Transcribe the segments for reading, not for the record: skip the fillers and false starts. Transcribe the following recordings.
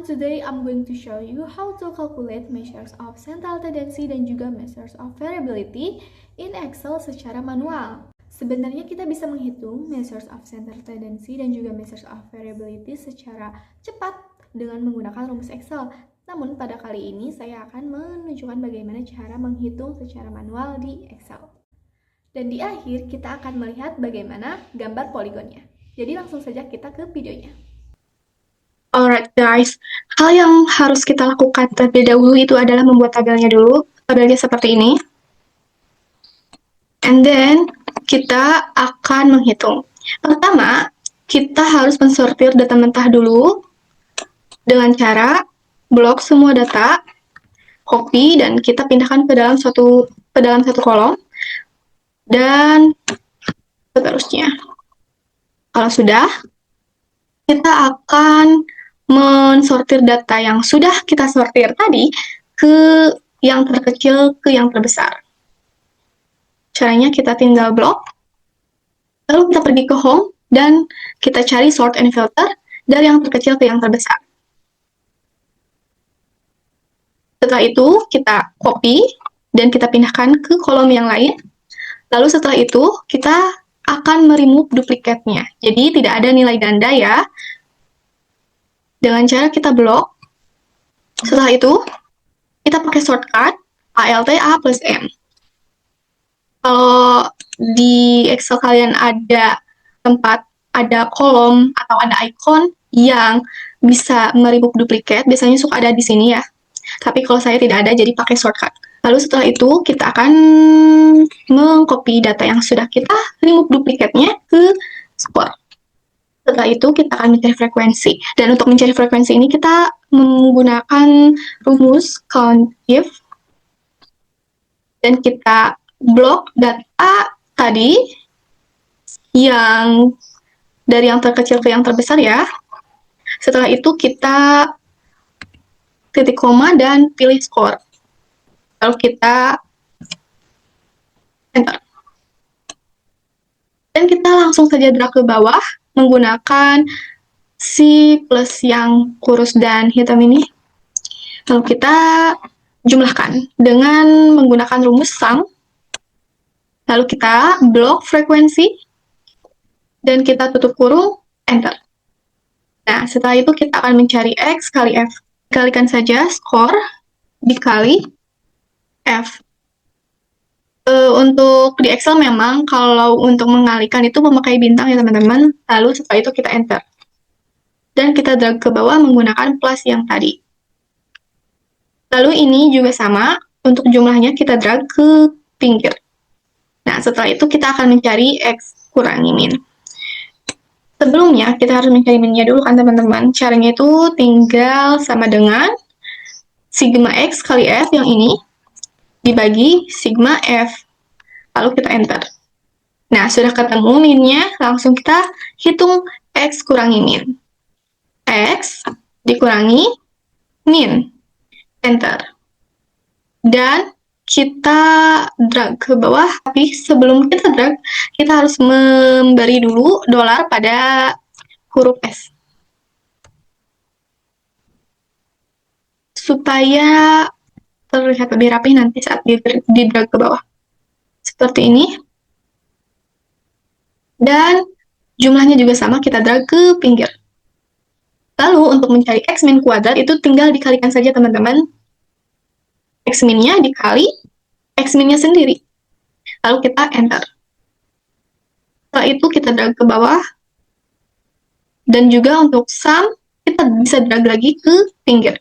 today I'm going to show you how to calculate measures of central tendency dan juga measures of variability in Excel secara manual. Sebenarnya kita bisa menghitung measures of central tendency dan juga measures of variability secara cepat dengan menggunakan rumus Excel. Namun pada kali ini saya akan menunjukkan bagaimana cara menghitung secara manual di Excel. Dan di akhir kita akan melihat bagaimana gambar poligonnya. Jadi langsung saja kita ke videonya. Alright guys, hal yang harus kita lakukan terlebih dahulu itu adalah membuat tabelnya dulu. Tabelnya seperti ini. And then, kita akan menghitung. Pertama, kita harus mensortir data mentah dulu dengan cara blok semua data, copy, dan kita pindahkan ke dalam satu kolom, dan seterusnya. Kalau sudah, kita akan mensortir data yang sudah kita sortir tadi ke yang terkecil ke yang terbesar. Caranya kita tinggal blok, lalu kita pergi ke home, dan kita cari sort and filter dari yang terkecil ke yang terbesar. Setelah itu, kita copy, dan kita pindahkan ke kolom yang lain. Lalu setelah itu, kita akan remove duplikatnya. Jadi tidak ada nilai ganda ya. Dengan cara kita blok. Setelah itu, kita pakai shortcut Alt A plus M. Kalau di Excel kalian ada tempat, ada kolom atau ada icon yang bisa meremove duplikat, biasanya suka ada di sini ya. Tapi kalau saya tidak ada, jadi pakai shortcut. Lalu setelah itu, kita akan mengcopy data yang sudah kita remove duplikatnya ke square. Setelah itu, kita akan mencari frekuensi. Dan untuk mencari frekuensi ini, kita menggunakan rumus COUNTIF. Dan kita blok data tadi, yang dari yang terkecil ke yang terbesar ya. Setelah itu, kita titik koma dan pilih score. Lalu kita enter. Dan kita langsung saja drag ke bawah menggunakan si plus yang kurus dan hitam ini. Lalu kita jumlahkan dengan menggunakan rumus sum. Lalu kita blok frekuensi dan kita tutup kurung, enter. Nah, setelah itu kita akan mencari X kali F. Dikalikan saja skor dikali F. Untuk di Excel memang kalau untuk mengalikan itu memakai bintang ya teman-teman. Lalu setelah itu kita enter. Dan kita drag ke bawah menggunakan plus yang tadi. Lalu ini juga sama, untuk jumlahnya kita drag ke pinggir. Nah, setelah itu kita akan mencari X kurangi min. Sebelumnya kita harus mencari minnya dulu kan teman-teman. Caranya itu tinggal sama dengan sigma X kali F yang ini dibagi sigma F. Lalu kita enter. Nah, sudah ketemu minnya, langsung kita hitung X kurangi min. X dikurangi min. Enter. Dan kita drag ke bawah, tapi sebelum kita drag, kita harus memberi dulu dolar pada huruf S. Supaya terlihat lebih rapi nanti saat di drag ke bawah. Seperti ini. Dan jumlahnya juga sama, kita drag ke pinggir. Lalu untuk mencari X min kuadrat itu tinggal dikalikan saja teman-teman. X min-nya dikali X min-nya sendiri. Lalu kita enter. Setelah itu kita drag ke bawah. Dan juga untuk sum, kita bisa drag lagi ke pinggir.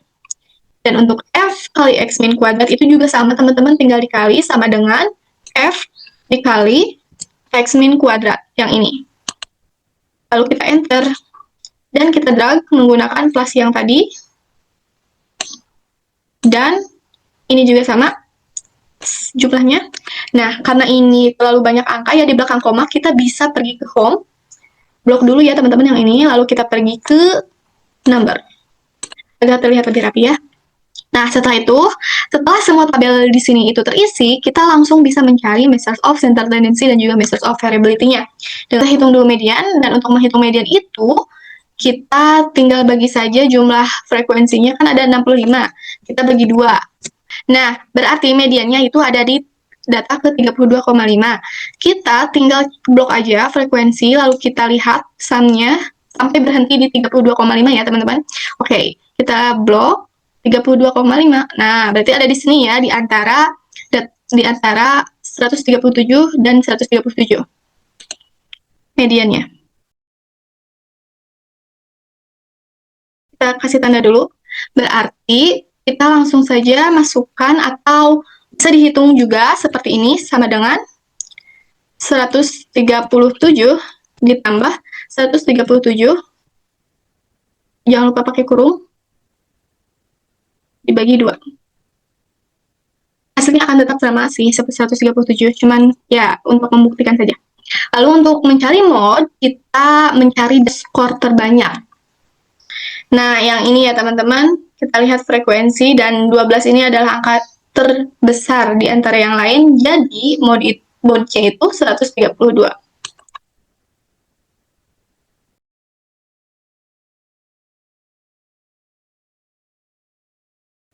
Dan untuk F kali X min kuadrat itu juga sama teman-teman, tinggal dikali sama dengan F dikali X min kuadrat yang ini. Lalu kita enter. Dan kita drag menggunakan plus yang tadi. Dan ini juga sama jumlahnya. Nah, karena ini terlalu banyak angka ya di belakang koma, kita bisa pergi ke home. Blok dulu ya teman-teman yang ini, lalu kita pergi ke number. Agar terlihat lebih rapi ya. Nah, setelah itu, setelah semua tabel di sini itu terisi, kita langsung bisa mencari measures of central tendency dan juga measures of variability-nya. Kita hitung dulu median, dan untuk menghitung median itu, kita tinggal bagi saja jumlah frekuensinya, kan ada 65, kita bagi 2. Nah, berarti mediannya itu ada di data ke 32,5. Kita tinggal blok aja frekuensi, lalu kita lihat sumnya sampai berhenti di 32,5 ya teman-teman. Oke, kita blok 32,5. Nah, berarti ada di sini ya, di antara 137 dan 137 mediannya. Kita kasih tanda dulu. Berarti kita langsung saja masukkan atau bisa dihitung juga seperti ini, sama dengan 137 ditambah 137, jangan lupa pakai kurung, dibagi 2. Hasilnya akan tetap sama sih, seperti 137, cuman ya untuk membuktikan saja. Lalu untuk mencari mode, kita mencari skor terbanyak. Nah, yang ini ya teman-teman, kita lihat frekuensi, dan 12 ini adalah angka terbesar di antara yang lain, jadi mode-nya itu 132.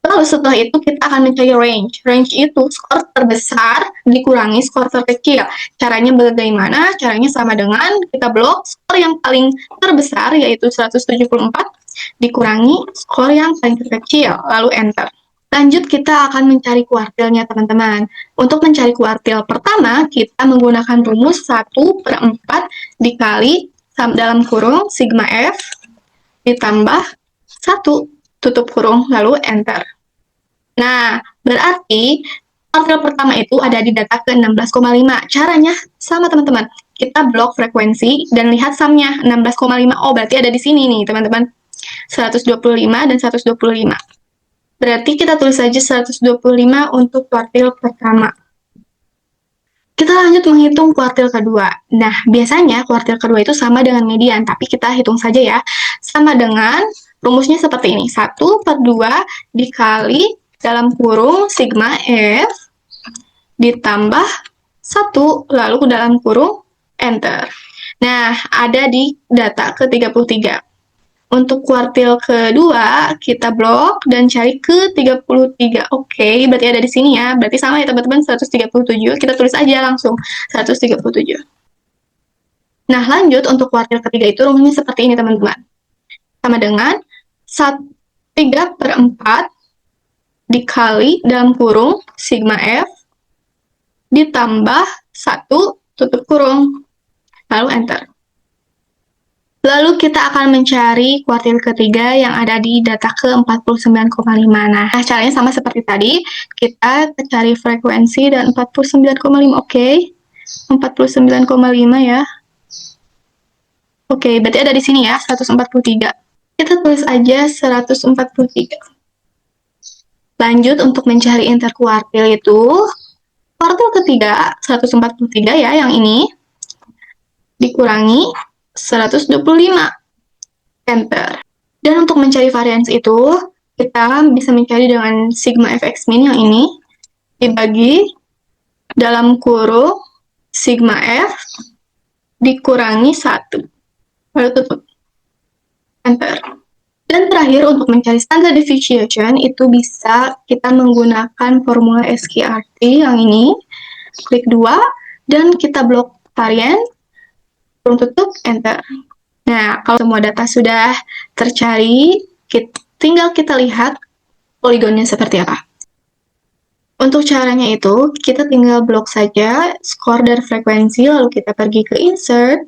Lalu setelah itu kita akan mencari range. Range itu skor terbesar dikurangi skor terkecil. Caranya bagaimana? Caranya sama dengan kita blok skor yang paling terbesar, yaitu 174, dikurangi skor yang paling terkecil, lalu enter. Lanjut, kita akan mencari kuartilnya teman-teman. Untuk mencari kuartil pertama, kita menggunakan rumus 1/4 dikali dalam kurung sigma F ditambah 1 tutup kurung, lalu enter. Nah, berarti kuartil pertama itu ada di data ke 16,5. Caranya sama teman-teman. Kita blok frekuensi dan lihat sumnya 16,5. Oh, berarti ada di sini nih teman-teman. 125 dan 125. Berarti kita tulis saja 125 untuk kuartil pertama. Kita lanjut menghitung kuartil kedua. Nah, biasanya kuartil kedua itu sama dengan median, tapi kita hitung saja ya. Sama dengan rumusnya seperti ini. 1/2 dikali dalam kurung sigma F ditambah 1, lalu dalam kurung enter. Nah, ada di data ke-33. Untuk kuartil kedua, kita blok dan cari ke-33. Oke, berarti ada di sini ya. Berarti sama ya teman-teman, 137. Kita tulis aja langsung, 137. Nah, lanjut untuk kuartil ketiga itu rumusnya seperti ini teman-teman. Sama dengan 3/4 dikali dalam kurung sigma F ditambah 1 tutup kurung, lalu enter. Lalu kita akan mencari kuartil ketiga yang ada di data ke 49,5. Nah, caranya sama seperti tadi. Kita cari frekuensi dan 49,5. Oke. 49,5 ya. Oke, berarti ada di sini ya, 143. Kita tulis aja 143. Lanjut untuk mencari interkuartil itu, kuartil ketiga 143 ya, yang ini dikurangi 125, enter. Dan untuk mencari variance itu, kita bisa mencari dengan sigma fx min yang ini dibagi dalam kurung sigma f dikurangi 1, lalu tutup, enter. Dan terakhir, untuk mencari standard deviation itu bisa kita menggunakan formula SQRT yang ini, klik 2, dan kita blok varian, kurung tutup, enter. Nah, kalau semua data sudah tercari, tinggal kita lihat poligonnya seperti apa. Untuk caranya itu, kita tinggal blok saja skor dan frekuensi, lalu kita pergi ke insert,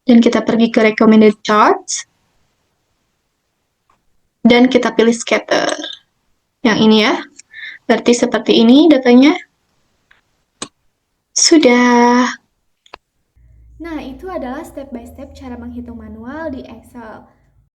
dan kita pergi ke recommended charts, dan kita pilih scatter. Yang ini ya. Berarti seperti ini datanya. Sudah. Nah, itu adalah step by step cara menghitung manual di Excel.